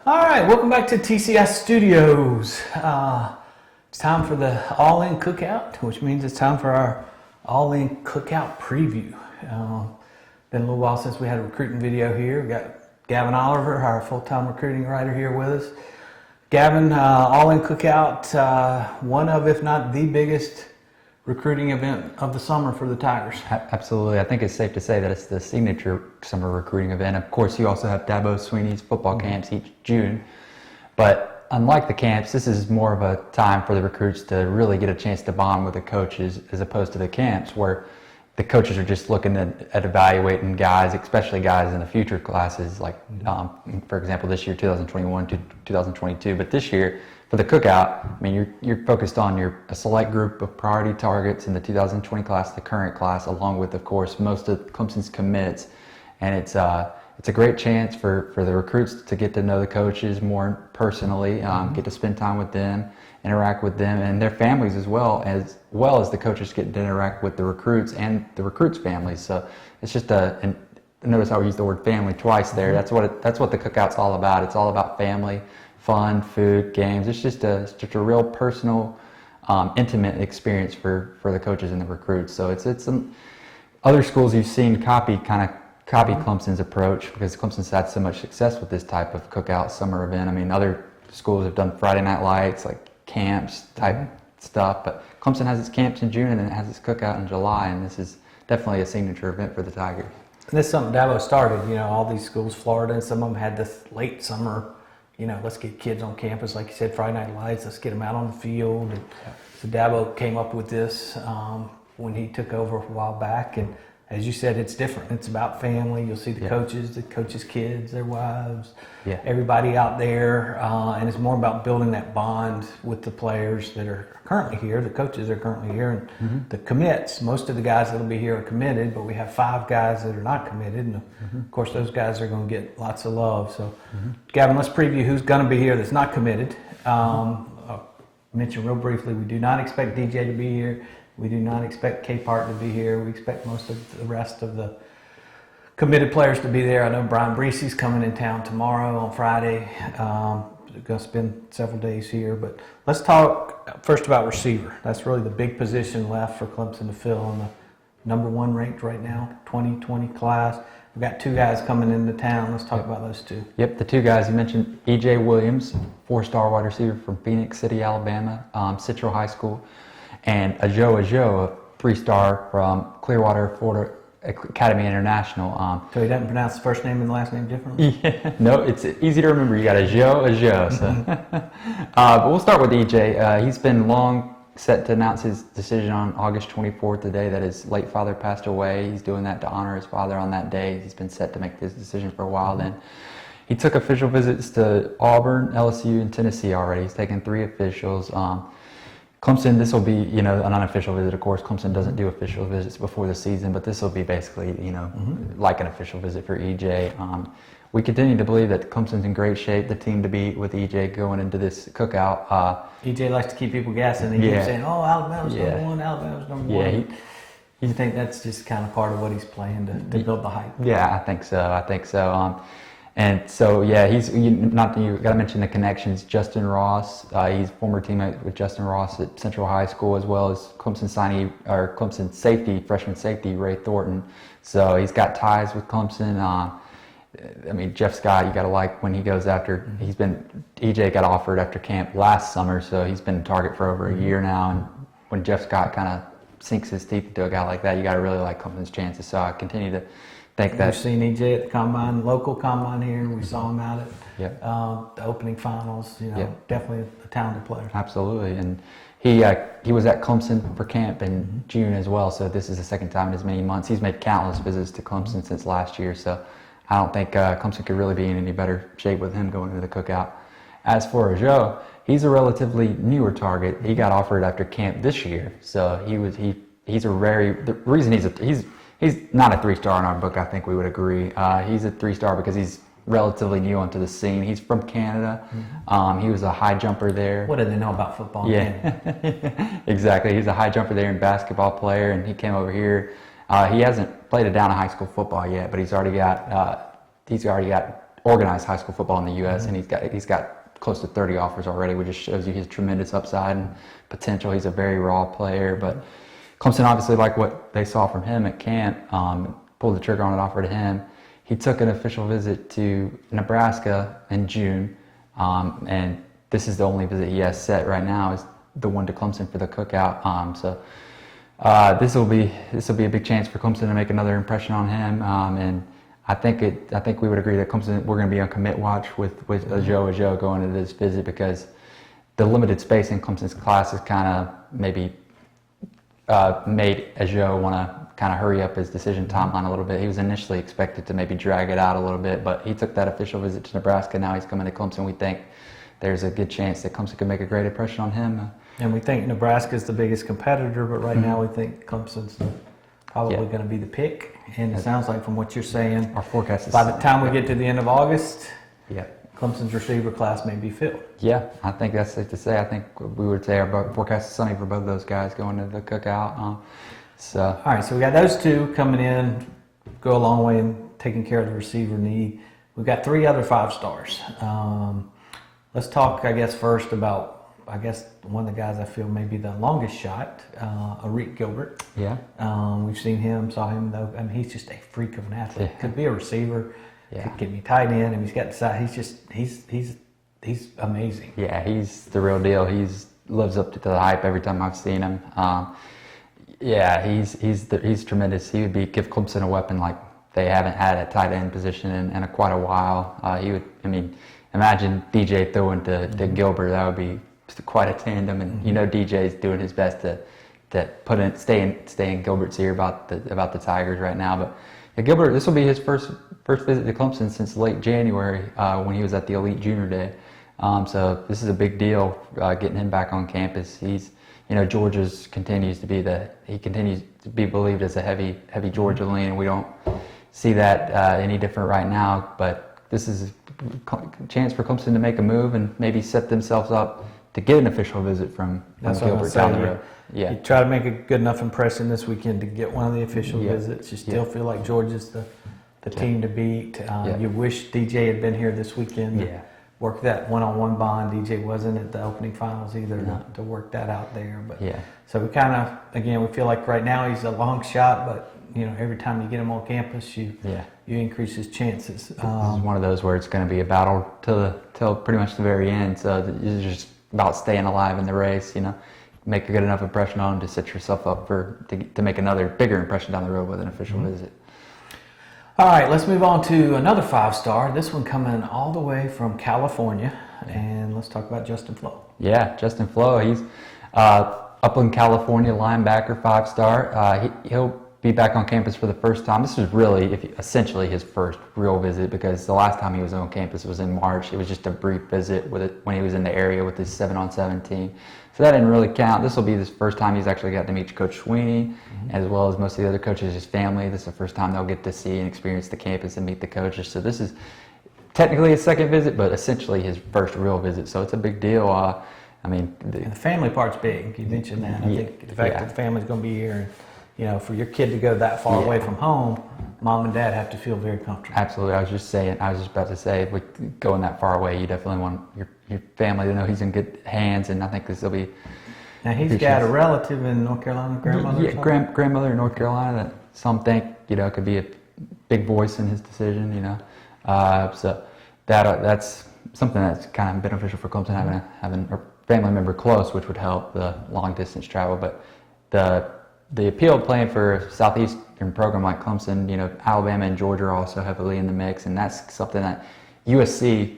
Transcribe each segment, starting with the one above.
All right, welcome back to TCS Studios. It's time for the All-In Cookout, which means it's time for our All-In Cookout preview. Been a little while since we had a recruiting video here. We got Gavin Oliver, our full-time recruiting writer, here with us. Gavin, All-In Cookout, one of, if not the biggest recruiting event of the summer for the Tigers. Absolutely. I think it's safe to say that it's the signature summer recruiting event. Of course, you also have Dabo Swinney's football camps each June. But unlike the camps, this is more of a time for the recruits to really get a chance to bond with the coaches, as opposed to the camps where the coaches are just looking at evaluating guys, especially guys in the future classes, like, for example, this year, 2021 to 2022. But this year, for the cookout, I mean, you're focused on a select group of priority targets in the 2020 class, the current class, along with, of course, most of Clemson's commits. And it's a great chance for the recruits to get to know the coaches more personally, get to spend time with them, interact with them and their families, as well as the coaches get to interact with the recruits and the recruits' families. So it's just notice how we use the word family twice there. That's what the cookout's all about. It's all about family, fun, food, games. It's just a real personal, intimate experience for the coaches and the recruits. So it's some other schools you've seen copy Clemson's approach, because Clemson's had so much success with this type of cookout summer event. I mean, other schools have done Friday night lights, like camps type stuff, but Clemson has its camps in June and then it has its cookout in July, and this is definitely a signature event for the Tigers. And this is something Dabo started. You know, all these schools, Florida, and some of them had this late summer, you know, let's get kids on campus, like you said, Friday night lights, let's get them out on the field. And so Dabo came up with this when he took over a while back, and as you said, it's different. It's about family. You'll see the coaches' kids, their wives, everybody out there. And it's more about building that bond with the players that are currently here. The coaches are currently here. And the commits, most of the guys that will be here are committed, but we have 5 guys that are not committed. And of course, those guys are going to get lots of love. So, Gavin, let's preview who's going to be here that's not committed. I'll mention real briefly, we do not expect DJ to be here. We do not expect K-Part to be here. We expect most of the rest of the committed players to be there. I know Brian Breesy's coming in town tomorrow on Friday. We're going to spend several days here. But let's talk first about receiver. That's really the big position left for Clemson to fill in the number 1 ranked right now, 2020 class. We've got 2 guys coming into town. Let's talk about those 2. Yep, the 2 guys you mentioned, E.J. Williams, 4-star wide receiver from Phoenix City, Alabama, Citro High School. And Ajo, a 3-star from Clearwater, Florida Academy International. So he doesn't pronounce the first name and the last name differently? Yeah, no, it's easy to remember. You got Ajo. So. But we'll start with EJ. He's been long set to announce his decision on August 24th, the day that his late father passed away. He's doing that to honor his father on that day. He's been set to make this decision for a while then. He took official visits to Auburn, LSU, and Tennessee already. He's taken 3 officials. Clemson, this will be, an unofficial visit. Of course, Clemson doesn't do official visits before the season, but this will be basically, like an official visit for EJ. We continue to believe that Clemson's in great shape, the team to beat with EJ going into this cookout. EJ likes to keep people guessing. He keeps saying, Alabama's number 1, Alabama's number 1. You think that's just kind of part of what he's playing to build the hype? Yeah, I think so. And so, he's you got to mention the connections. Justin Ross, he's former teammate with Justin Ross at Central High School, as well as Clemson safety, freshman safety Ray Thornton. So he's got ties with Clemson. Jeff Scott, you got to like when he goes after. EJ got offered after camp last summer, so he's been a target for over a year now. And when Jeff Scott kind of sinks his teeth into a guy like that, you got to really like Clemson's chances. So I continue to think that. We've seen EJ at the combine, local combine here. We saw him out at the opening finals. Definitely a talented player. Absolutely, and he was at Clemson for camp in June as well. So this is the second time in as many months. He's made countless visits to Clemson since last year. So I don't think Clemson could really be in any better shape with him going into the cookout. As for Ajo, he's a relatively newer target. He got offered after camp this year. So the reason he's not a 3-star in our book, I think we would agree. He's a 3-star because he's relatively new onto the scene. He's from Canada. He was a high jumper there. What do they know about football? Yeah, exactly. He's a high jumper there and basketball player, and he came over here. He hasn't played a down of high school football yet, but he's already got organized high school football in the U.S. and he's got close to 30 offers already, which just shows you his tremendous upside and potential. He's a very raw player, but Clemson obviously liked what they saw from him at camp, pulled the trigger on an offer to him. He took an official visit to Nebraska in June, and this is the only visit he has set right now, is the one to Clemson for the Cookout. So this will be a big chance for Clemson to make another impression on him, and I think we would agree that Clemson, we're going to be on commit watch with Ajo going into this visit, because the limited space in Clemson's class has kind of maybe made Ajo want to kind of hurry up his decision timeline a little bit. He was initially expected to maybe drag it out a little bit, but he took that official visit to Nebraska. Now he's coming to Clemson. We think there's a good chance that Clemson could make a great impression on him. And we think Nebraska's the biggest competitor, but right now we think Clemson's probably going to be the pick. And it sounds like from what you're saying, our forecast is by the time we get to the end of August, yeah, Clemson's receiver class may be filled. Yeah, I think that's safe to say. I think we would say our forecast is sunny for both of those guys going to the Cookout. All right, so we got those two coming in, go a long way in taking care of the receiver need. We've got 3 other 5-stars. Let's talk, I guess, first about, one of the guys I feel may be the longest shot, Arik Gilbert. Yeah. We've seen him, saw him, though. I mean, he's just a freak of an athlete. Yeah. Could be a receiver. Yeah. Could be tight end, and he's got the size. He's amazing. Yeah, he's the real deal. He's lives up to the hype every time I've seen him. Yeah, he's tremendous. He would give Clemson a weapon like they haven't had at tight end position in quite a while. Imagine DJ throwing to Gilbert. That would be quite a tandem. And DJ's doing his best to stay in Gilbert's ear about the Tigers right now. But yeah, Gilbert, this will be his first visit to Clemson since late January when he was at the Elite Junior Day. So this is a big deal getting him back on campus. Georgia's continues to be believed as a heavy Georgia lean, and we don't see that any different right now. But this is a chance for Clemson to make a move and maybe set themselves up to get an official visit from Gilbert down the road. Yeah, you try to make a good enough impression this weekend to get one of the official visits. You still feel like Georgia's the team to beat. You wish DJ had been here this weekend. Yeah. Work that one-on-one bond. DJ wasn't at the opening finals either to work that out there. But so we kind of, again, we feel like right now he's a long shot, but every time you get him on campus, you increase his chances. This is one of those where it's going to be a battle till pretty much the very end. So it's just about staying alive in the race. Make a good enough impression on him to set yourself up to make another bigger impression down the road with an official visit. All right, let's move on to another 5-star. This one coming all the way from California, and let's talk about Justin Flowe. Yeah, Justin Flowe. He's up in California, linebacker, 5-star. He'll be back on campus for the first time. This was really, essentially his first real visit, because the last time he was on campus was in March. It was just a brief visit when he was in the area with his 7-on-7 team. So that didn't really count. This will be his first time he's actually got to meet Coach Sweeney, as well as most of the other coaches, his family. This is the first time they'll get to see and experience the campus and meet the coaches. So this is technically his second visit, but essentially his first real visit. So it's a big deal. The family part's big. You mentioned that. I think the fact that the family's going to be here, and for your kid to go that far away from home, mom and dad have to feel very comfortable. Absolutely. I was just about to say, with going that far away, you definitely want your family to know he's in good hands, and I think this will be. Now he's got a relative in North Carolina, grandmother. Yeah, grandmother in North Carolina that some think could be a big voice in his decision. So that's something that's kind of beneficial for Clemson, having a family member close, which would help the long distance travel. But the appeal of playing for a Southeastern program like Clemson, Alabama and Georgia are also heavily in the mix, and that's something that USC,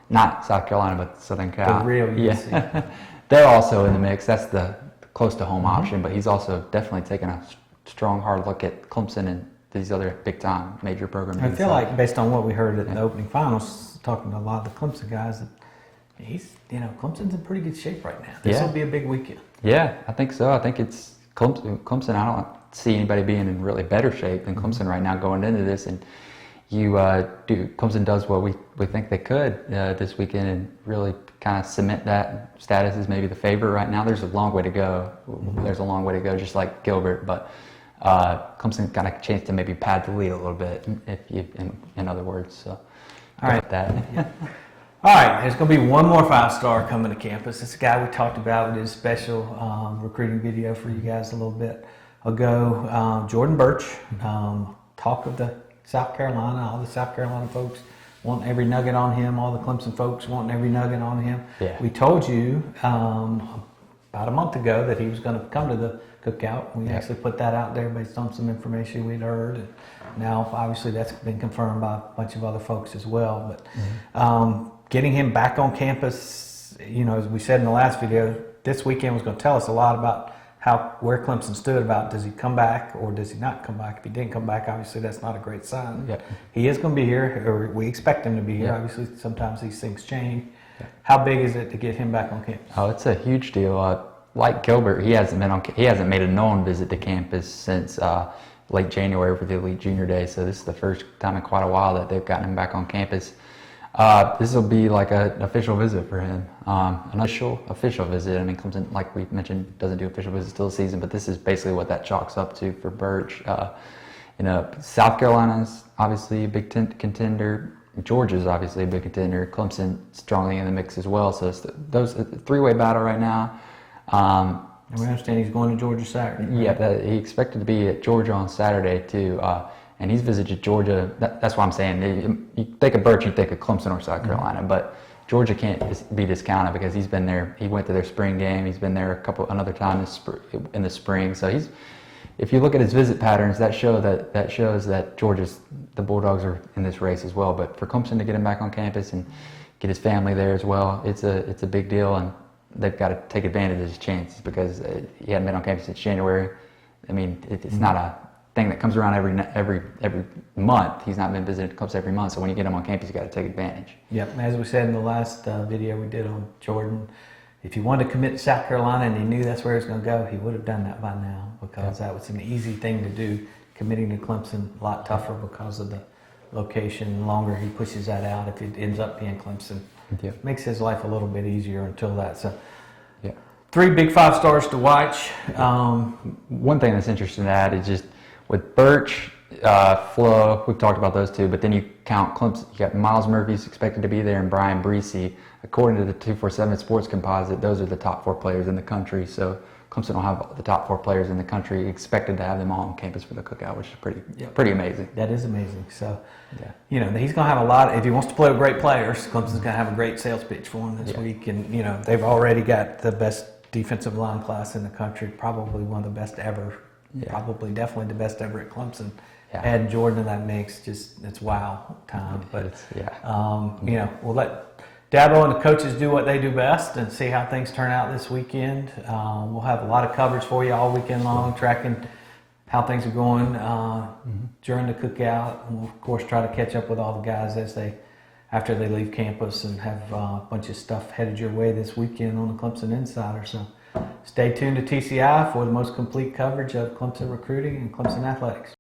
not South Carolina, but Southern Cal. The real USC. Yeah. They're also in the mix. That's the close to home option, but he's also definitely taken a strong, hard look at Clemson and these other big time major programs. I feel like based on what we heard at the opening finals, talking to a lot of the Clemson guys, that Clemson's in pretty good shape right now. This will be a big weekend. Yeah, I think so. I think it's Clemson. I don't see anybody being in really better shape than Clemson right now going into this, and Clemson does what we think they could this weekend and really kind of cement that status as maybe the favorite right now. There's a long way to go. There's a long way to go, just like Gilbert, but Clemson got a chance to maybe pad the lead a little bit, in other words. So All right. That. All right, there's going to be one more 5-star coming to campus. It's a guy we talked about. We did a special recruiting video for you guys a little bit ago. Jordan Birch, talk of the South Carolina, all the South Carolina folks wanting every nugget on him, all the Clemson folks wanting every nugget on him. Yeah. We told you about a month ago that he was going to come to the Cookout. We actually put that out there based on some information we'd heard. And now, obviously, that's been confirmed by a bunch of other folks as well. But getting him back on campus, as we said in the last video, this weekend was going to tell us a lot about where Clemson stood about does he come back or does he not come back. If he didn't come back, obviously that's not a great sign. Yep. He is going to be here, or we expect him to be here. Yep. Obviously, sometimes these things change. Yep. How big is it to get him back on campus? Oh, it's a huge deal. Like Gilbert, he hasn't made a known visit to campus since late January for the Elite Junior Day. So this is the first time in quite a while that they've gotten him back on campus. This will be like an official visit for him, an official visit. I mean, Clemson, like we mentioned, doesn't do official visits till the season, but this is basically what that chalks up to for Birch. South Carolina's obviously a big contender. Georgia's obviously a big contender. Clemson strongly in the mix as well. So it's those three-way battle right now. And we understand he's going to Georgia Saturday. Right? Yeah, he expected to be at Georgia on Saturday too. And he's visited Georgia. That's why I'm saying you think of Birch, you think of Clemson or South Carolina, but Georgia can't be discounted because he's been there. He went to their spring game. He's been there another time in the spring. So if you look at his visit patterns, that shows that the Bulldogs are in this race as well. But for Clemson to get him back on campus and get his family there as well, it's a big deal, and they've got to take advantage of his chances because he hadn't been on campus since January. I mean, it's not a thing that comes around every month. He's not been visiting Clemson every month, so when you get him on campus, you got to take advantage. Yep, as we said in the last video we did on Jordan, if he wanted to commit to South Carolina and he knew that's where he was going to go, he would have done that by now because that was an easy thing to do. Committing to Clemson, a lot tougher because of the location. The longer he pushes that out, if it ends up being Clemson, makes his life a little bit easier until that. So, 3 big 5-stars to watch. One thing that's interesting to add is just with Birch, Flowe, we've talked about those two, but then you count Clemson. You got Miles Murphy's expected to be there and Brian Breesy. According to the 247 Sports Composite, those are the top 4 players in the country. So Clemson will have the top 4 players in the country, expected to have them all on campus for the Cookout, which is pretty amazing. That is amazing. So, he's going to have a lot. If he wants to play with great players, Clemson's going to have a great sales pitch for him this week. And, they've already got the best defensive line class in the country, probably one of the best ever. Probably definitely the best ever at Clemson. Add Jordan in that mix, it's wow time. But we'll let Dabo and the coaches do what they do best and see how things turn out this weekend. We'll have a lot of coverage for you all weekend long, tracking how things are going during the Cookout. And we'll of course try to catch up with all the guys after they leave campus and have a bunch of stuff headed your way this weekend on the Clemson Insider. So stay tuned to TCI for the most complete coverage of Clemson recruiting and Clemson athletics.